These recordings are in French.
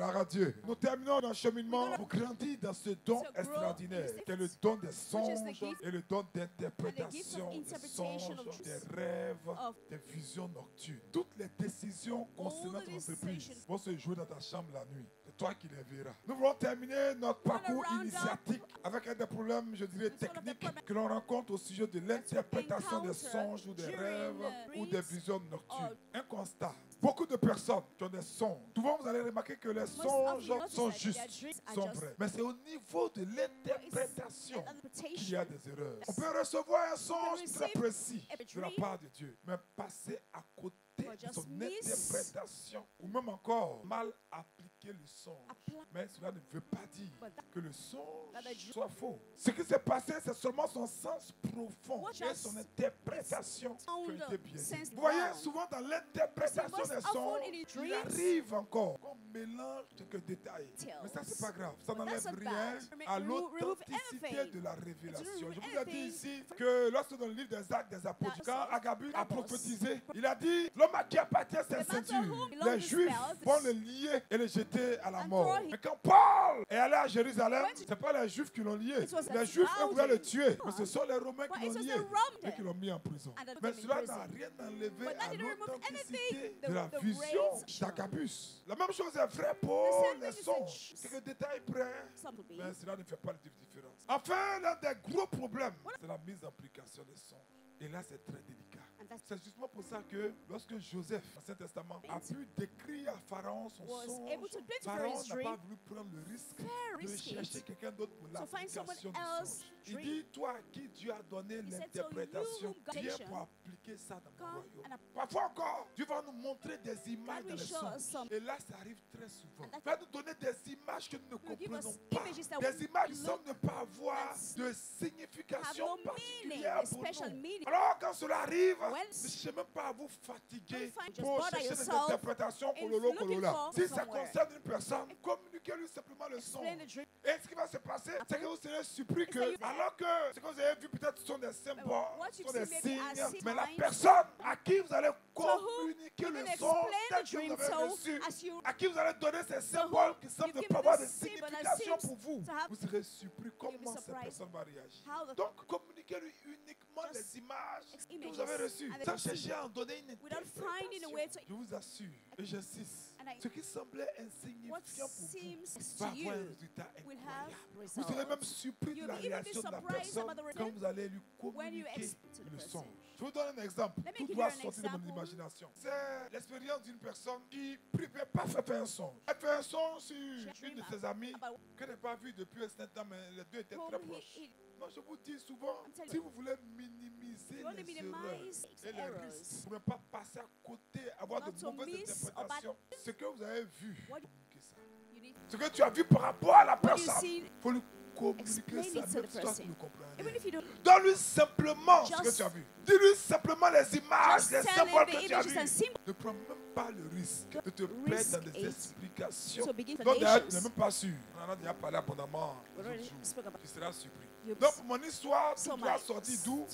Gloire à Dieu. Nous terminons notre cheminement pour grandir dans ce don extraordinaire, qui est le don des songes et le don d'interprétation des songes, des rêves, des visions nocturnes. Toutes les décisions concernant ton entreprise vont se jouer dans ta chambre la nuit. C'est toi qui les verras. Nous voulons terminer notre parcours initiatique avec un des problèmes, je dirais, techniques que l'on rencontre au sujet de l'interprétation des songes ou des rêves ou des visions nocturnes. Un constat. Beaucoup de personnes qui ont des songes. Souvent, vous allez remarquer que les songes sont justes, sont vrais. Mais c'est au niveau de l'interprétation qu'il y a des erreurs. On peut recevoir un songe très précis de la part de Dieu, mais passer à côté de son interprétation ou même encore mal appliquer le songe. Mais cela ne veut pas dire que le songe soit faux. Ce qui s'est passé, c'est seulement son sens profond et son interprétation qui ont été biaisées. Vous voyez, souvent dans l'interprétation des songes, il arrive encore qu'on mélange quelques détails. Mais ça, c'est pas grave. Ça n'enlève rien à l'authenticité de la révélation. Je vous ai dit ici que lorsque dans le livre des Actes des Apôtres, quand Agabus a prophétisé, il a dit, l'homme à qui appartient cette ceinture, les Juifs vont le lier et le jeter à la mort. Mais quand Paul est allé à Jérusalem, ce n'est pas les Juifs qui l'ont lié. Les Juifs voulaient le tuer, mais ce sont les Romains qui l'ont lié et qui l'ont mis en prison. Mais cela n'a rien enlevé à l'authenticité de la vision d'Agabus. La même chose est vraie pour les songes. Quelques détails près, mais cela ne fait pas de différence. Enfin, l'un des gros problèmes, c'est la mise en application des songes. Et là, c'est très délicat. C'est justement pour ça que lorsque Joseph, dans l'Ancien Testament, a pu décrire à Pharaon son songe, Pharaon n'a pas voulu prendre le risque de chercher quelqu'un d'autre pour l'application du songe. Il dit, toi à qui Dieu a donné l'interprétation, viens pour appliquer ça dans mon royaume. Parfois encore, Dieu va nous montrer des images dans les songes. Et là, ça arrive très souvent. Il va nous donner des images que nous ne comprenons pas. Des images qui semblent ne pas avoir de signification particulière pour nous. Alors, quand cela arrive, ne cherchez même pas à vous fatiguer pour chercher des interprétations kololo. Si ça concerne une personne, communiquez-lui simplement le songe. Et ce qui va se passer, c'est que vous serez surpris que, alors que ce que vous avez vu peut-être sont des symboles, sont des signes, mais la personne à qui vous allez communiquer le songe tel que vous avez reçu, à qui vous allez donner ces symboles qui semblent ne pas avoir de signification pour vous, vous serez surpris comment cette personne va réagir. Donc, communiquez-lui uniquement les images que vous avez reçues, sans chercher à en donner une interprétation. Je vous assure, et j'insiste, ce qui semblait insignifiant pour vous va avoir un résultat incroyable. Vous serez même surpris de la réaction de la personne quand vous allez lui communiquer le songe. Je vous donne un exemple. Tout doit sortir de mon imagination. C'est l'expérience d'une personne qui prépare pas fait un songe. Elle fait un songe sur une de ses amies qu'elle n'a pas vue depuis un certain temps, mais les deux étaient très proches. Moi, je vous dis souvent, si vous voulez minimiser les erreurs et les risques, pour ne pas passer à côté, avoir de mauvaises interprétations, ce que vous avez vu, communiquez ça. Ce que tu as vu par rapport à la personne, il faut lui communiquer ça, même si toi tu ne comprends rien. Donne-lui simplement ce que tu as vu. Dis-lui simplement les images, les symboles que tu as vus. Ne prends même pas le risque de te perdre dans des explications. Donc d'ailleurs, tu n'es même pas sûr. On en a déjà parlé abondamment. Tu seras surpris. Donc mon histoire, tout doit sortir d'où?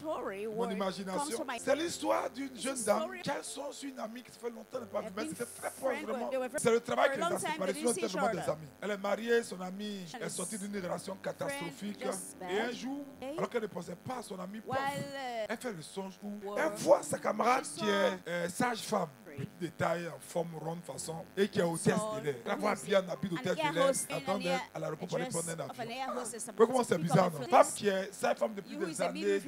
Mon imagination. C'est l'histoire d'une jeune dame qui a son sur une amie qui se fait longtemps ne pas vue, mais c'était très proche vraiment. C'est le travail qui les a séparés, sinon c'était vraiment des amis. Elle est mariée, son amie est sortie d'une relation catastrophique. Et un jour, alors qu'elle ne pensait pas à son ami, elle fait le songe où elle voit sa camarade qui est sage-femme. Petit détail en forme ronde façon et qui est hôtesse de l'air. La voix bien en habit d'hôtesse de l'air, attendant à l'aéroport pour aller prendre un avion. Comment c'est bizarre, non? Femme qui est sage-femme depuis des années.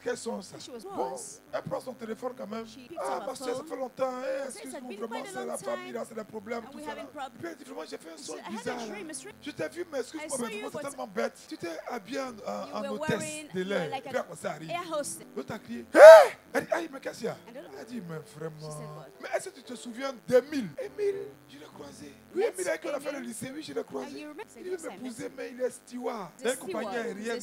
Quels sont ça? Bon, elle prend son téléphone quand même. Ah, ma soeur, ça fait longtemps. Excuse-moi, vraiment, c'est la famille, là, c'est des problèmes, tout ça. Puis elle dit vraiment, j'ai fait un son bizarre. Je t'ai vu, mais excuse-moi, mais vraiment, c'est tellement bête. Tu t'es habillé en hôtesse de l'air. Puis après, ça arrive. L'autre a crié, hé! Elle dit, aïe, mais qu'est-ce qu'il y a? Elle dit, mais vraiment. Mais est-ce que tu te souviens d'Émile? Émile, je l'ai croisé. Oui, Émile, avec qui on a fait le lycée, oui, je l'ai croisé. Il veut m'épouser, mais il est steward. C'est une compagnie aérienne.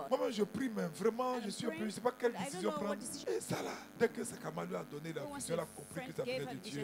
Moi-même, je prie, mais vraiment, je suis un peu, je ne sais pas quelle décision prendre. Et ça là, dès que Sakama lui a donné la vision, elle a compris que ça venait de Dieu.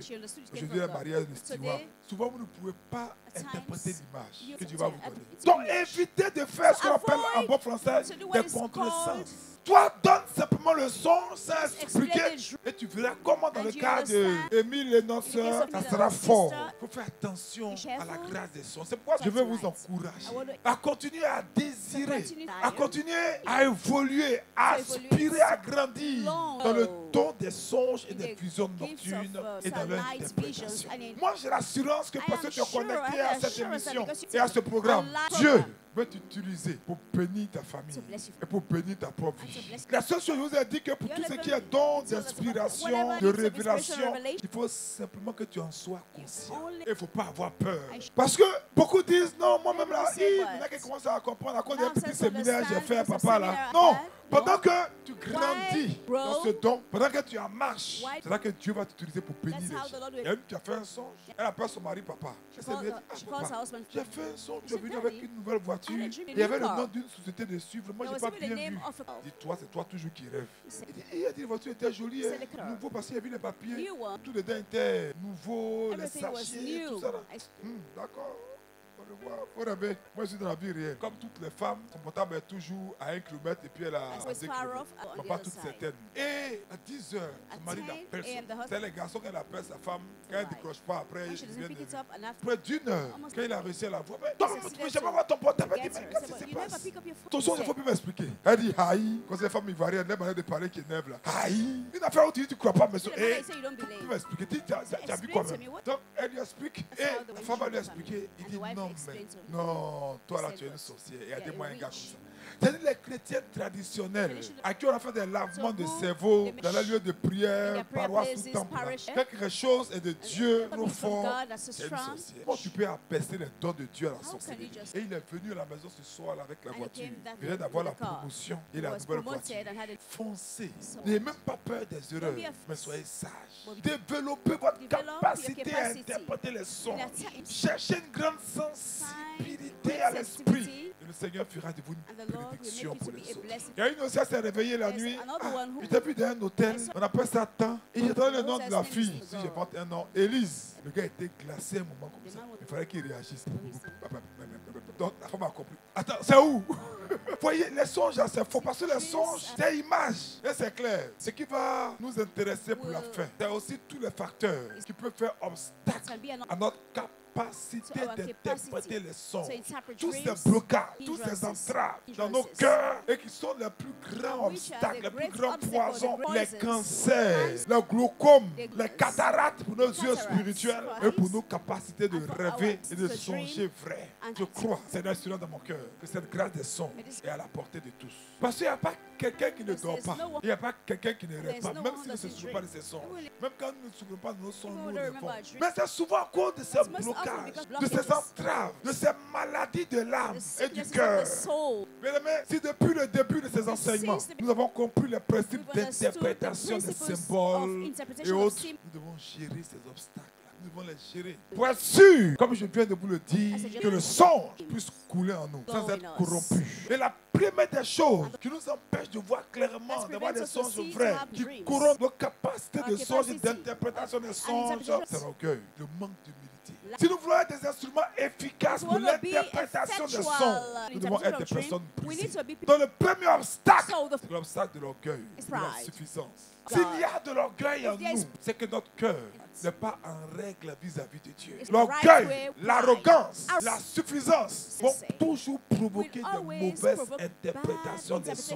Aujourd'hui, le mariage de steward. Souvent, vous ne pouvez pas interpréter l'image que Dieu va vous donner. Donc, évitez de faire ce qu'on appelle en bon français des contresens. Toi, donne simplement le songe sans expliquer. Et tu verras comment dans le cas d'Émile et notre soeur, ça sera fort. Il faut faire attention à la grâce des songes. C'est pourquoi je veux vous encourager à continuer à désirer, à continuer à évoluer, à aspirer à grandir dans le don des songes et des visions nocturnes et dans leur interprétation. Moi, j'ai l'assurance que parce que tu es connecté à cette émission et à ce programme, Dieu veut t'utiliser pour bénir ta famille et pour bénir ta propre vie. La seule chose, je vous ai dit que pour tout ce qui est don d'inspiration, de révélation, il faut simplement que tu en sois conscient. Et il ne faut pas avoir peur. Parce que beaucoup disent, non, moi-même là, il y en a qui commencent à comprendre à cause d'un petit séminaire j'ai fait, papa là. Non! Pendant que tu grandis dans ce don, pendant que tu en marches, c'est là que Dieu va t'utiliser pour bénir les gens. Et elle, tu as fait un songe. Elle appelle son mari papa. J'ai fait un songe, tu es venu avec une nouvelle voiture. Il y avait le nom d'une société de suivre. Moi, je n'ai pas bien vu. Dis-toi, c'est toi toujours qui rêve. Il a dit, la voiture était jolie, nouveau parce qu'il y avait les papiers. Tout dedans était nouveau, les sachets, tout ça là. D'accord. Moi, je suis dans la vie réelle. Comme toutes les femmes, son portable est toujours à 1 km et puis elle a 2 km. Mais pas toutes certaines. Et à 10 heures, son mari l'appelle. C'est les garçons qu'elle appelle sa femme. Quand elle ne décroche pas, après, il vient près d'une heure, quand il a réussi à la voir. Mais je ne vais pas voir ton portable. Elle dit, mais qu'est-ce qui se passe? Attention, il ne faut plus m'expliquer. Elle dit, aïe. Quand c'est les femmes ivoiriennes, elle m'a de parler qui énerve là. Aïe. Une affaire où tu dis, tu ne crois pas, mais tu peux m'expliquer. Tu as vu quoi même? Donc, elle lui explique. Et la femme va lui expliquer. Il dit, non, mais non, toi là tu es une sorcière. Il y a des moyens gars comme ça. C'est-à-dire les chrétiens traditionnels à qui on a fait des lavements de cerveau dans les lieux de prière, paroisse ou temple. Quelque chose est de Dieu profond. C'est une sorcière. Comment tu peux apaiser les dons de Dieu à la sorcellerie? Et il est venu à la maison ce soir là avec la voiture. Il vient d'avoir la promotion et la nouvelle voiture. Foncez. N'ayez même pas peur des erreurs, mais soyez sages. Développez votre capacité à interpréter les sons. Cherchez une grande sensibilité à l'esprit. Et le Seigneur fera de vous une bénédiction pour les autres. Il y a une aussi, elle s'est réveillée la nuit. Il était plus dans un hôtel. On appelle ça temps. Et j'ai donné le nom de la fille. Si je porte un nom, Élise. Le gars était glacé un moment comme ça. Il fallait qu'il réagisse. Donc la femme a compris. Attends, c'est où? Vous voyez, les songes, c'est faux. Parce que les songes, c'est image. Et c'est clair. Ce qui va nous intéresser pour la fin, c'est aussi tous les facteurs qui peuvent faire obstacle à notre capacité d'interpréter les sons. Tous ces blocages, tous ces entraves dans nos cœurs et qui sont les plus grands obstacles, les plus grands poisons, les cancers, le glaucome, les cataractes pour nos yeux spirituels et pour nos capacités de rêver et de songer vrai. Je crois, c'est assurant dans mon cœur que cette grâce des sons est à la portée de tous. Parce qu'il n'y a pas quelqu'un qui ne dort pas. Il n'y a pas quelqu'un qui ne rêve pas, même s'il ne se souvient pas de ses songes. Même quand nous ne nous souvenons pas de nos songes, nous rêvons. Mais c'est souvent à cause de ces blocages, de ces entraves, de ces maladies de l'âme et du cœur. Bien aimés, si depuis le début de ces enseignements, nous avons compris les principes d'interprétation des symboles et autres, nous devons gérer ces obstacles. Nous devons les gérer. Pour être sûr, comme je viens de vous le dire, que le songe puisse couler en nous sans être corrompu. Et la première des choses qui nous empêche de voir clairement, d'avoir des songes vrais, qui corrompent nos capacités de songe et d'interprétation des songes, c'est l'orgueil, le manque d'humilité. Si nous voulons être des instruments efficaces pour l'interprétation des sons, nous devons être des personnes brisées. Donc le premier obstacle, c'est l'obstacle de l'orgueil, de l'insuffisance. S'il y a de l'orgueil en nous, c'est que notre cœur n'est pas en règle vis-à-vis de Dieu. L'orgueil, l'arrogance, la suffisance vont toujours provoquer de mauvaises interprétations des sons.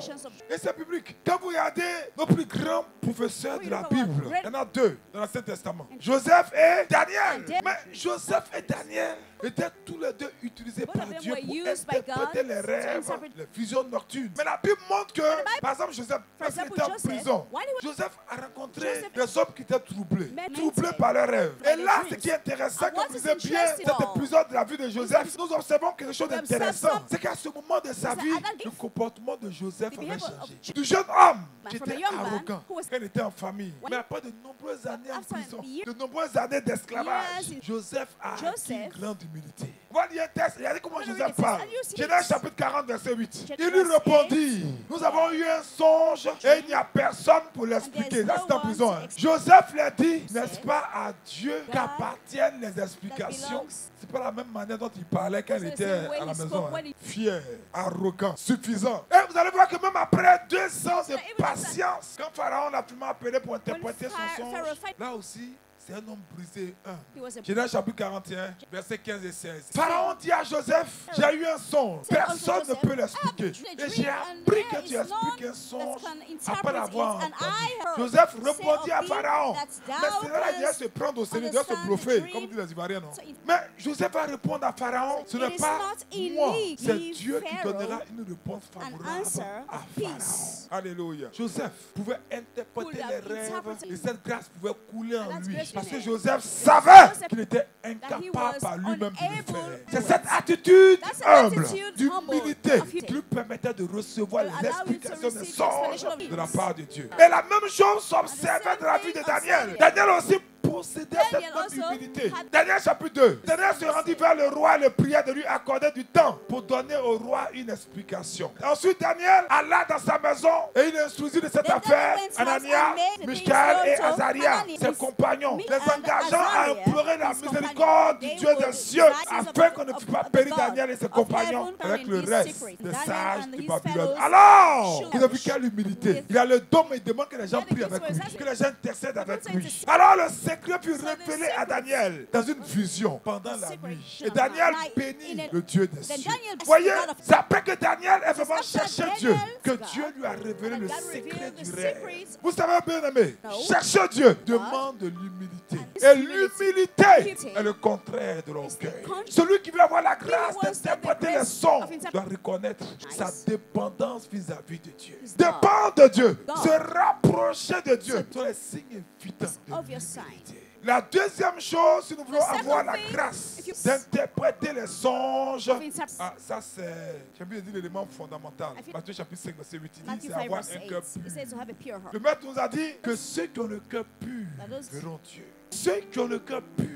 Et c'est public. Quand vous regardez nos plus grands professeurs de la Bible, il y en a deux dans l'Ancien Testament. Joseph et Daniel. Mais Joseph et Daniel étaient tous les deux utilisés par Dieu pour interpréter les rêves, les visions nocturnes. Mais la Bible montre que, par exemple, Joseph, quand il était en prison, Joseph a rencontré des hommes qui étaient troublés par leurs rêves. Et là, ce qui est intéressant, comme vous disiez bien, cet épisode de la vie de Joseph, nous observons quelque chose d'intéressant. C'est qu'à ce moment de sa vie, le comportement de Joseph avait changé. Du jeune homme qui était arrogant, quand il était en famille, mais après de nombreuses années en prison, de nombreuses années d'esclavage, Joseph a acquis une grande humilité. On va lire un texte, regardez comment I'm gonna Joseph read this. parle. And you see Genèse this. chapitre 40, verset 8. Genesis Il lui répondit, nous avons eu un songe et il n'y a personne pour l'expliquer. there's Là, no c'est en one prison. to Hein. explain. Joseph l'a dit, n'est-ce Said, pas à Dieu God qu'appartiennent les explications. belongs- C'est pas la même manière dont il parlait quand il It's the était same way à la he maison. spoke Hein. when he- Fier, arrogant, suffisant. Et vous allez voir que même après 2 ans de even patience, quand Pharaon l'a finalement appelé pour interpréter son Pharaoh songe, fight- là aussi, c'est un homme brisé, He was a- Genèse chapitre 41, versets 15 et 16. Pharaon dit à Joseph, j'ai eu un songe. Personne ne peut l'expliquer. Et j'ai appris que tu expliques un songe après l'avoir entendu. Joseph répondit à Pharaon. Mais c'est là qu'il doit se prendre au sérieux, il doit se bluffer, comme disent les Ivoiriens, non? Mais Joseph va répondre à Pharaon, ce n'est pas moi, c'est Dieu qui donnera une réponse favorable à Pharaon. Alléluia. Joseph pouvait interpréter les rêves et cette grâce pouvait couler en lui. Parce que Joseph savait qu'il était incapable par lui-même de le faire. C'est cette attitude humble, d'humilité, qui lui permettait de recevoir les explications des songes de la part de Dieu. Et la même chose s'observait dans la vie de Daniel. Daniel aussi possédait cette même humilité. Daniel chapitre 2. Daniel se rendit vers le roi et le pria de lui accorder du temps pour donner au roi une explication. Ensuite, Daniel alla dans sa maison et il instruisit de cette affaire Anania, Michaël et Azaria, ses compagnons, les engageant à implorer la miséricorde du Dieu des cieux afin qu'on ne fût pas péri Daniel et ses compagnons avec le reste des sages de Babylone. Alors, vous avez vu quelle humilité. Il a le don, mais il demande que les gens prient avec lui, que les gens intercèdent avec lui. Alors le secret fut révélé à Daniel dans une vision pendant la nuit. Et Daniel bénit le Dieu des cieux. Voyez, c'est après que Daniel est vraiment cherché Dieu que Dieu lui a révélé le secret du rêve. Vous savez, bien aimé, chercher Dieu demande de l'humilité. Et l'humilité est le contraire de l'orgueil. Celui qui veut avoir la grâce d'interpréter les sons doit reconnaître sa dépendance vis-à-vis de Dieu. Dépendre de Dieu, se rapprocher de Dieu, sont les signes évidents de l'humilité. La deuxième chose, si nous voulons avoir la grâce d'interpréter les songes, ça c'est, j'ai bien dit l'élément fondamental. Matthieu chapitre 5, verset 8, il dit, c'est avoir un cœur pur. Le maître nous a dit que ceux qui ont le cœur pur verront Dieu. Ceux qui ont le cœur pur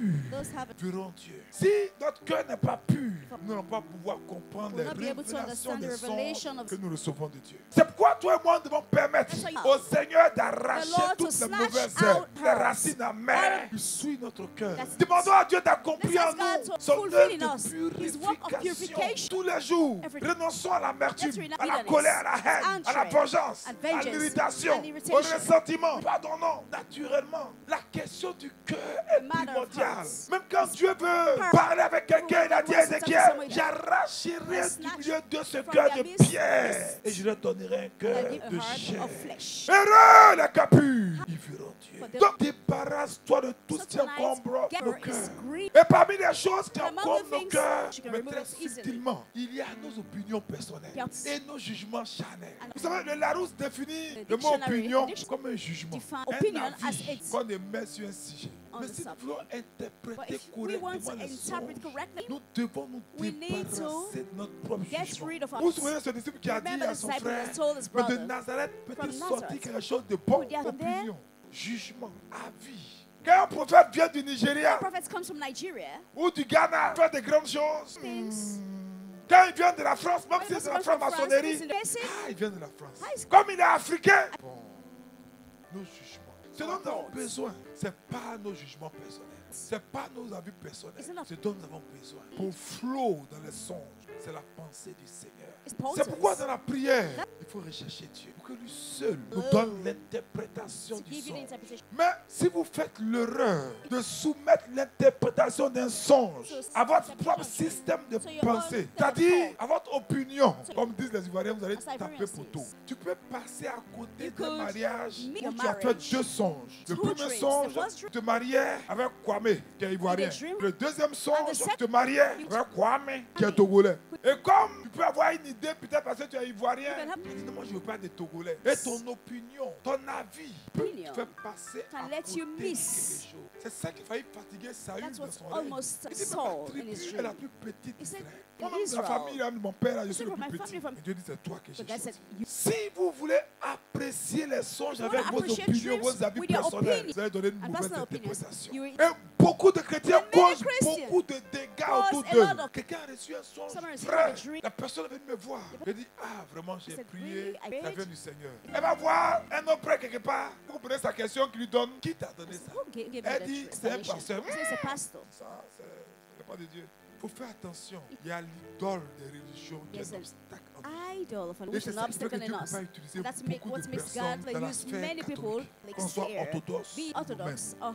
verront Dieu. Si notre cœur n'est pas pur, nous n'allons pas pouvoir comprendre les révélations des songes que nous recevons de Dieu. C'est pourquoi toi et moi nous devons permettre au Seigneur d'arracher toutes les mauvaises herbes, les racines amères qui souillent notre cœur. Demandons à Dieu d'accomplir en nous son œuvre de purification tous les jours. Renonçons à l'amertume, à la colère, à la haine, à la vengeance, à l'irritation, au ressentiment. Pardonnons naturellement. La question du cœur est primordiale. Même quand Dieu veut parler avec quelqu'un, il a dit à Ézéchiel, j'arracherai du milieu de ce cœur de pierre et je leur donnerai un cœur de chair. Heureux les cœurs purs, ils verront Dieu. Donc débarrasse-toi de tout ce qui encombre nos cœurs. Et parmi les choses qui encombrent nos cœurs, mais très subtilement, il y a nos opinions personnelles et nos jugements charnels. Vous savez, le Larousse définit le mot opinion comme un jugement, un avis qu'on émet sur un sujet. Mais si nous voulons interpréter correctement les songes, nous devons nous débarrasser de notre propre jugement. Vous vous souvenez de ce disciple qui a dit à son frère, mais de Nazareth peut-il sortir quelque chose de bon? Opinion, jugement, avis. Quand un prophète vient du Nigeria ou du Ghana, faire de grandes choses, quand il vient de la France, même si c'est de la franc-maçonnerie, il vient de la France. Comme il est africain, bon, nos jugements. Ce dont nous avons besoin, ce n'est pas nos jugements personnels. Ce n'est pas nos avis personnels. Ce dont nous avons besoin pour flot dans les songes, c'est la pensée du Seigneur. C'est pourquoi dans la prière, il faut rechercher Dieu. Pour que lui seul nous donne l'interprétation du songe. Mais si vous faites l'erreur de soumettre l'interprétation d'un songe à votre propre système de pensée, c'est-à-dire à votre opinion, comme disent les Ivoiriens, vous allez taper pour tout. Tu peux passer à côté d'un mariage où tu as fait 2 songes. Le premier songe, tu te mariais avec Kwame, qui est ivoirien. Le deuxième songe, tu te mariais avec Kwame, qui est togolais. Et comme tu peux avoir une idée idées, peut-être parce que tu es ivoirien. Tu dis non, moi je ne veux pas des Togolais. Et ton opinion, ton avis peut te faire passer à côté de quelque chose. C'est ça qui a failli fatiguer Saül dans son règne. Il dit, mais ma tribu est la plus petite d'Israël. Moi-même, la famille de mon père, je suis le plus petit. Et Dieu dit, c'est toi que j'ai choisi. Si vous voulez apprécier les songes avec vos opinions, vos avis personnels, vous allez donner une mauvaise interprétation. Et beaucoup de chrétiens causent beaucoup de dégâts autour d'eux. Quelqu'un a reçu un songe vrai. La personne est venue me voir. Elle dit, ah, vraiment, j'ai prié, ça vient du Seigneur. Elle va voir un autre prêtre quelque part. Vous prenez sa question qui lui donne, qui t'a donné ça? Elle dit, c'est un pasteur. Ça, c'est pas de Dieu. Il faut faire attention. Il y a l'idole des religions qui est un obstacle. Idol of which an obstacle in us. That's what makes God use many people, like be orthodox or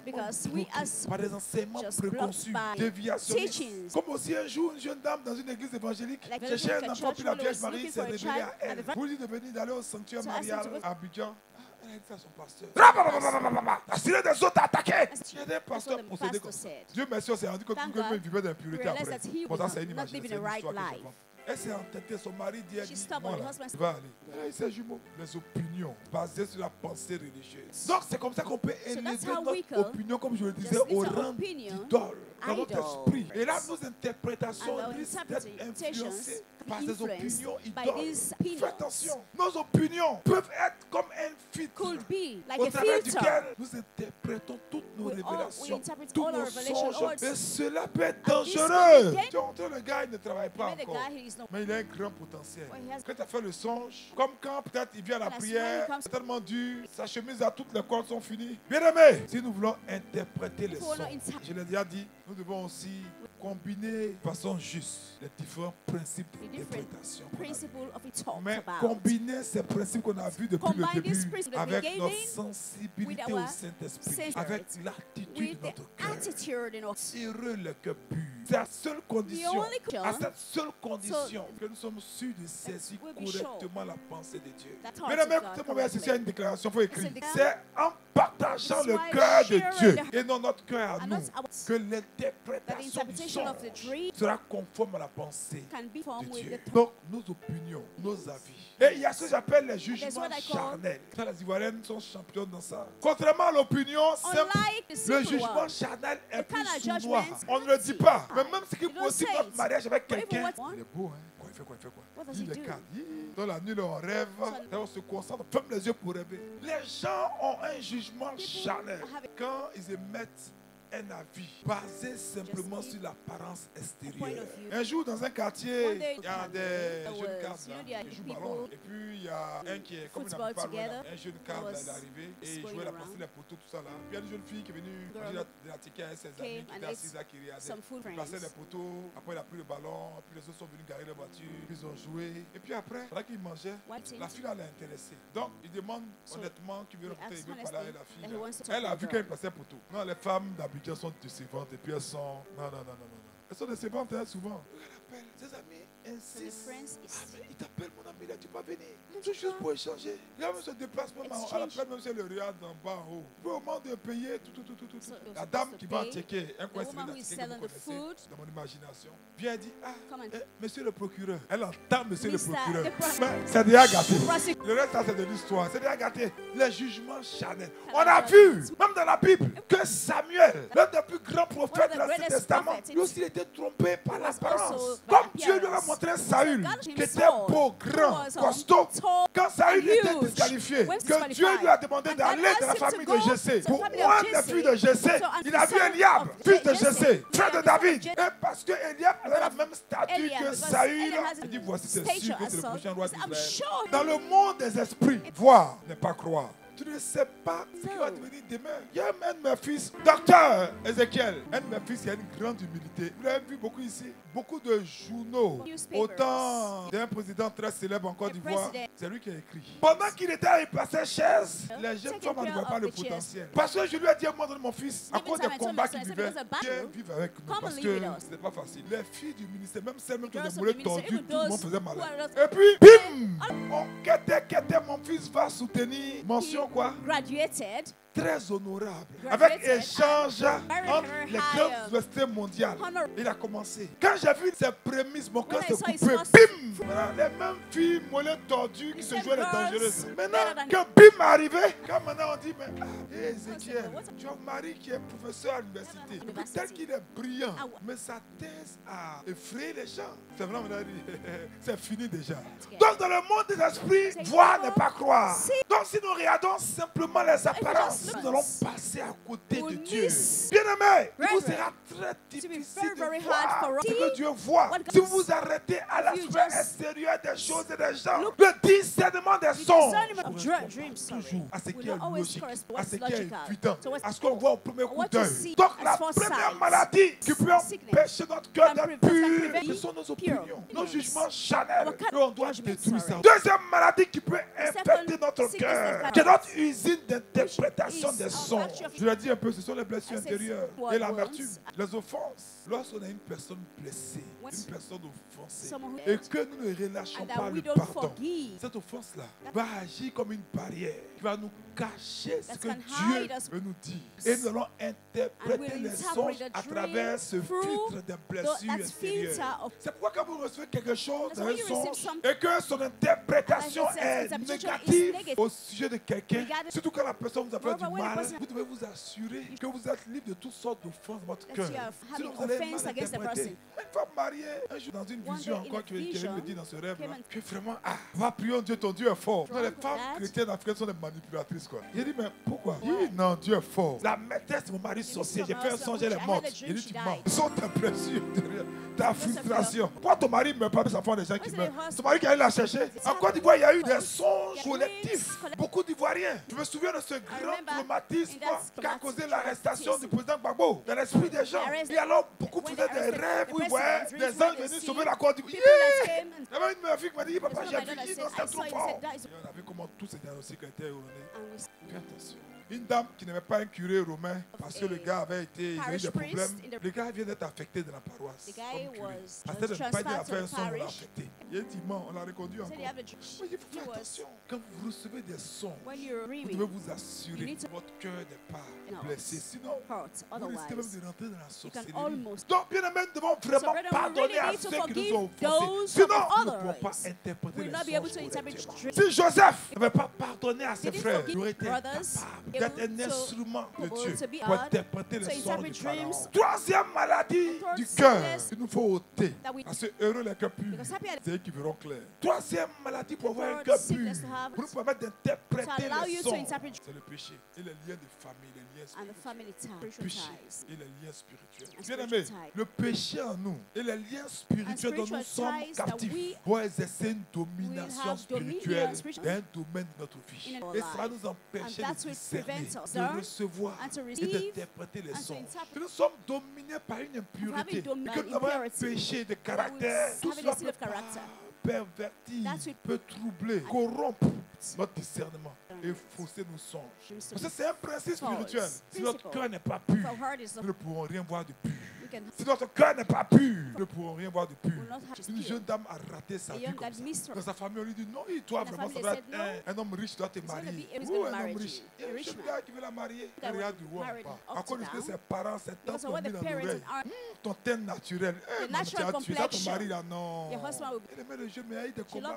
because we are just blocked by teachings. Comme aussi un jour, une jeune dame dans une église évangélique cherchait un enfant, puis la Vierge Marie s'est révélée à elle. Vous lui devenez d'aller au sanctuaire marial à Abidjan. Elle a dit à son pasteur. La sirène des autres a attaqué. Il y a des pasteurs possédés comme ça. Dieu merci, on s'est rendu compte qu'il vivait d'impureté après. Pourtant, c'est une imagination, c'est une histoire qui se Elle s'est entêtée, son mari dit, voilà, il va aller. Et ses jumeaux, les opinions basées sur la pensée religieuse. Donc c'est comme ça qu'on peut élever notre opinion, comme je le disais, au rang d'idole dans notre esprit. Et là, nos interprétations risquent d'être influencées par des opinions idoles. Fais attention, nos opinions peuvent être comme un filtre au travers duquel nous interprétons toutes nos révélations, tous nos songes. Et cela peut être dangereux. Tu entends, le gars, il ne travaille pas encore. Mais il a un grand potentiel. Quand tu as fait le songe, comme quand peut-être il vient à la prière, c'est tellement dur, sa chemise à toutes les cordes sont finies. Bien aimé, si nous voulons interpréter les songes, je l'ai déjà dit, nous devons aussi combiner de façon juste les différents principes d'interprétation. Mais combiner ces principes qu'on a vus depuis le début avec notre sensibilité au Saint-Esprit, avec l'attitude de notre cœur. Heureux le cœur pur. C'est la seule condition, à cette seule condition que nous sommes sûrs de saisir correctement la pensée de Dieu. Mesdames, écoutez-moi, c'est une déclaration, il faut écrire. C'est en partageant le cœur de Dieu et non notre cœur à nous que l'interprétation du songe sera conforme à la pensée de Dieu. Donc, nos opinions, nos avis. Et il y a ce que j'appelle les jugements charnels. Les Ivoiriennes sont champions dans ça. Contrairement à l'opinion, le jugement charnel est plus sournois. On ne le dit pas. Mais même ce qui possible notre mariage avec quelqu'un, il est beau, hein? Il fait quoi? Il est calme. Dans la nuit, on rêve. On se concentre, ferme les yeux pour rêver. Les gens ont un jugement charnel quand ils émettent un avis basé simplement sur l'apparence extérieure. Un jour, dans un quartier, il y a des jeunes cadres qui jouent au ballon. Et puis, il y a un qui est comme il n'a pas loin, un jeune cadre est arrivé et il jouait la passer les poteaux, tout ça là. Puis il y a une jeune fille qui est venue manger la ticket avec ses amis qui étaient assises à Kyriadé. Il passait les poteaux, après il a pris le ballon, puis les autres sont venus garer la voiture, puis ils ont joué. Et puis après, pendant qu'ils mangeaient, la fille là l'a intéressé. Donc, il demande honnêtement qu'il veut rencontrer, il veut parler avec la fille. Elle a vu qu'elle passait poteau. Non, les femmes d'Abidjan sont décevantes et puis elles sont... Non. Elles sont décevantes hein, souvent. Elle appelle ses amis, insiste. Ah mais il t'appelle mon ami là, tu vas venir. C'est juste pour échanger. Il même se déplace même à l'appel même si elle le regarde en bas en haut. Il peut au moment de payer tout. La dame qui va checker un coin serré que vous connaissez dans mon imagination vient dire monsieur le procureur. Elle entend monsieur le procureur. Mais c'est déjà gâté. Le reste ça c'est de l'histoire. C'est déjà gâté. Les jugements charnels. On a vu même dans la Bible que Samuel, l'un des plus grands prophètes de l'Ancien Testament, lui aussi il était trompé par l'apparence. Comme Dieu lui a montré Saül, qui était beau, grand, costaud. Quand Saül était disqualifié, que Dieu lui a demandé d'aller dans la famille de Jessé. Pour moi, les filles de Jessé, il a vu Eliab, fils de Jessé, frère de David. Et parce que Eliab avait la même statue que Saül, il dit voici c'est sûr que c'est le prochain roi d'Israël. Dans le monde des esprits, voir n'est pas croire. Tu ne sais pas ce qui va devenir demain. Il y a un de mes fils, docteur Ézéchiel. Un de mes fils, il a une grande humilité. Vous l'avez vu beaucoup ici. Beaucoup de journaux. Autant d'un président très célèbre en Côte d'Ivoire. C'est lui qui a écrit. Pendant qu'il était à y passer chaise, les jeunes femmes ne voient pas le potentiel. Parce que je lui ai dit à moi, mon fils, à cause des combats qu'il vivait, viens vivre avec nous. Parce que ce n'est pas facile. Les filles du ministère, même celles qui ont des mollets tordus, tout le monde faisait mal. Et puis, bim! On quête, mon fils va soutenir. Mention quoi? Graduated. très honorable, avec échange entre les grandes universités mondiales. Il a commencé. Quand j'ai vu ses prémices, mon cœur s'est coupé. Bim! Les mêmes filles mollets tordues qui se jouaient les dangereuses. Maintenant, quand bim est arrivé, quand maintenant on dit, mais Ézéchiel, tu as un mari qui est professeur à l'université. Peut-être qu'il est brillant, mais sa thèse a effrayé les gens. C'est vraiment, c'est fini déjà. Donc dans le monde des esprits, voir n'est pas croire. Donc si nous regardons simplement les apparences, nous allons passer à côté de Dieu. Bien-aimés, il vous sera très difficile de voir ce que Dieu voit. Si vous vous arrêtez à l'aspect extérieur des choses et des gens, le discernement des songes toujours à ce qui est logique, à ce qui est évident, à ce qu'on voit au premier coup d'œil. Donc la première maladie qui peut empêcher notre cœur d'être pur, ce sont nos opinions, nos jugements charnels. Et on doit détruire ça. Deuxième maladie qui peut infecter notre cœur, c'est notre usine d'interprétation des songes. Je l'ai dit un peu, ce sont les blessures intérieures et l'amertume, les offenses. Lorsqu'on a une personne blessée, une personne offensée, et que nous ne relâchons pas le pardon, cette offense-là va agir comme une barrière qui va nous cacher ce que Dieu veut nous dire. Et nous allons interpréter les songes à travers ce filtre de blessures intérieures. C'est pourquoi quand vous recevez quelque chose dans un songe et que son interprétation est négative au sujet de quelqu'un, surtout quand la personne vous a fait du mal, vous devez vous assurer que vous êtes libre de toutes sortes d'offenses dans votre cœur. Sinon vous allez mal interpréter. Une femme mariée, un jour dans une vision encore, qui me dit dans ce rêve-là, que vraiment, va prier Dieu, ton Dieu est fort. Les femmes chrétiennes africaines sont des manipulatrices, quoi. J'ai dit, mais pourquoi? Il dit, non, Dieu est fort. La maîtresse de mon mari sorcier, j'ai fait un songe, elle est morte. J'ai dit, tu mens. Ce sont tes blessures, ta frustration. Pourquoi ton mari ne meurt pas, mais ça fait des gens qui meurent? Ton mari qui allait la chercher. En Côte d'Ivoire, il y a eu des songes collectifs. Beaucoup d'Ivoiriens. Je me souviens de ce grand traumatisme qui a causé l'arrestation du président Gbagbo dans l'esprit des gens. Et alors, beaucoup faisaient des rêves où ils voyaient des anges venir sauver la Côte d'Ivoire. Il y avait une meuf qui m'a dit, papa, j'ai vu, c'est trop fort. Et on a vu comment tous ces diagnostics étaient erronés. Fais attention. Une dame qui n'aimait pas un curé romain parce que le gars avait été, il a eu des problèmes. Le gars vient d'être affecté dans la paroisse. Parce que le père a fait un son, on l'a affecté. Il y a un dimanche, on l'a reconduit encore. Mais il faut faire attention. Quand vous recevez des sons, vous devez vous assurer que votre cœur n'est pas blessé. Sinon, vous risquez même de rentrer dans la sorcellerie. Donc, bien aimés, nous devons vraiment pardonner à ceux qui nous ont offensés. Sinon, nous ne pouvons pas interpréter les songes. Si Joseph n'avait pas pardonné à ses frères, il aurait été capable d'être un instrument de Dieu pour interpréter les songes du Pharaon. Troisième maladie du cœur qu'il nous faut ôter. Parce que heureux les cœurs purs, c'est eux qui verront clair. Troisième maladie pour avoir un cœur pur, pour nous permettre d'interpréter les songes, c'est le péché et les liens de famille, les liens spirituels. Péché et les liens spirituels. Bien aimé, le péché en nous et les liens spirituels dont nous sommes captifs vont exercer une domination spirituelle dans un domaine de notre vie. Et ça va nous empêcher de discerner, de recevoir et d'interpréter les songes. Que nous sommes dominés par une impureté et que nous avons un péché de caractère. Tout cela peut pervertir, peut troubler, corrompre notre discernement et fausser nos songes. Parce que c'est un principe spirituel. Si notre cœur n'est pas pur, nous ne pourrons rien voir de pur. Si notre cœur n'est pas pur, nous ne pourrons rien voir de pur. Une jeune dame a raté sa vie comme ça. Dans sa famille, on lui dit non, toi vraiment, ça doit être un homme riche, doit te marier. Ou un homme riche. Il y a un jeune gars qui veut la marier. Elle regarde du roi. À cause que ses parents, ses tantes ont mis dans l'oreille. Ton teint naturel. Tu as tué ça, ton mari là, non. Elle aimait le jeune, mais il y a eu des combats.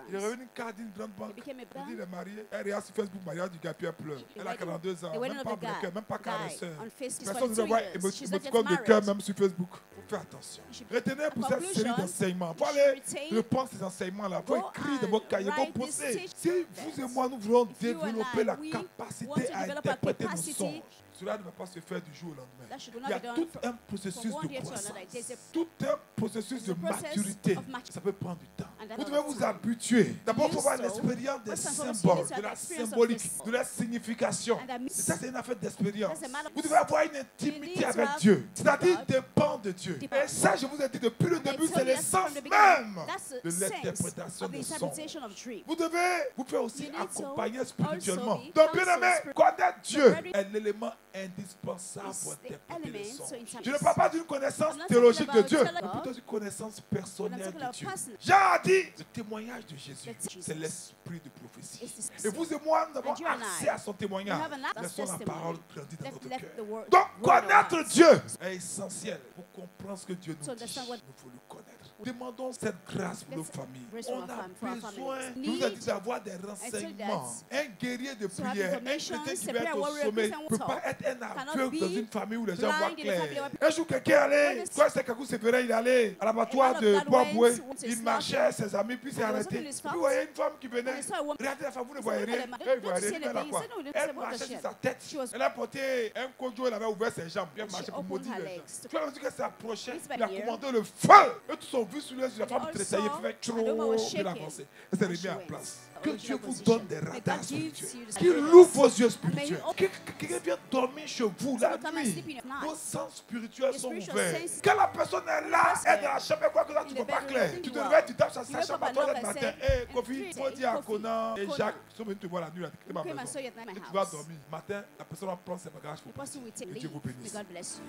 Il est revenu une carte d'une grande banque. Il dit, il est marié. Elle regarde sur Facebook, mariage du gars, puis elle pleure. Elle a 42 ans. Même pas bloqué, même pas caresseur. Personne ne veut voir émoticône de cœur même sur Facebook. Faites attention. Retenez pour cette série d'enseignements. Vous allez reprendre ces enseignements-là. Vous écrire dans votre cahier, vous poser. Si vous et moi, nous voulons développer la capacité à interpréter nos songes, cela ne va pas se faire du jour au lendemain. Il y a tout un processus de croissance, tout un processus de maturité. Ça peut prendre du temps. Vous devez vous habituer. D'abord, il faut avoir l'expérience des symboles, de la symbolique, de la signification. Et ça, c'est une affaire d'expérience. Vous devez avoir une intimité avec Dieu. C'est-à-dire dépendre de Dieu. Et ça, je vous ai dit depuis le début, c'est l'essence même de l'interprétation des songes. Vous devez vous faire aussi accompagner spirituellement. Donc, bien aimé, connaître Dieu est l'élément indispensable pour interpréter les songes. Je ne parle pas d'une connaissance théologique de Dieu, mais plutôt d'une connaissance personnelle de Dieu. Jean a dit, le témoignage de Jésus, c'est l'esprit de prophétie. Et vous et moi, nous avons accès à son témoignage. Laissons la parole grandir dans notre cœur. Donc, connaître Dieu est essentiel pour comprendre ce que Dieu nous dit. Il faut le connaître. Demandons cette grâce pour nos familles. On a besoin, nous a dit, d'avoir des renseignements. Un guerrier de prière, un chrétien qui va être au sommet, ne peut pas être un aveugle dans une famille où les gens voient clair. Un jour, quelqu'un allait, quand c'est Kakou Sévérin, il allait à l'abattoir de Boaboué, il marchait, ses amis, puis s'est arrêté. Puis vous voyez une femme qui venait, regardez la femme, vous ne voyez rien. Elle voyait rien, elle a quoi? Elle marchait sur sa tête. Elle a porté un kojo, elle avait ouvert ses jambes, puis elle marchait pour maudire les gens. Quand on dit qu'elle s'approchait, il a commandé le feu. Et tout son vu sur les yeux, la femme tressaillait, puis fait trop, puis avancer. Elle s'est remise en place. Que Dieu vous donne des radars spirituels. Qu'il ouvre vos yeux spirituels. Quelqu'un vient dormir chez vous la nuit. Vos sens spirituels sont ouverts. Quand la personne est là, elle est dans la chambre, quoi que ça, tu ne peux pas clair. Tu te réveilles, tu tapes sur sa chambre à toi le matin. Hé, Kofi, faut dire à Conan et Jacques, ils sont venus te voir la nuit, là, tu vas dormir. Matin, la personne va prendre ses bagages pour partir. Que Dieu vous bénisse.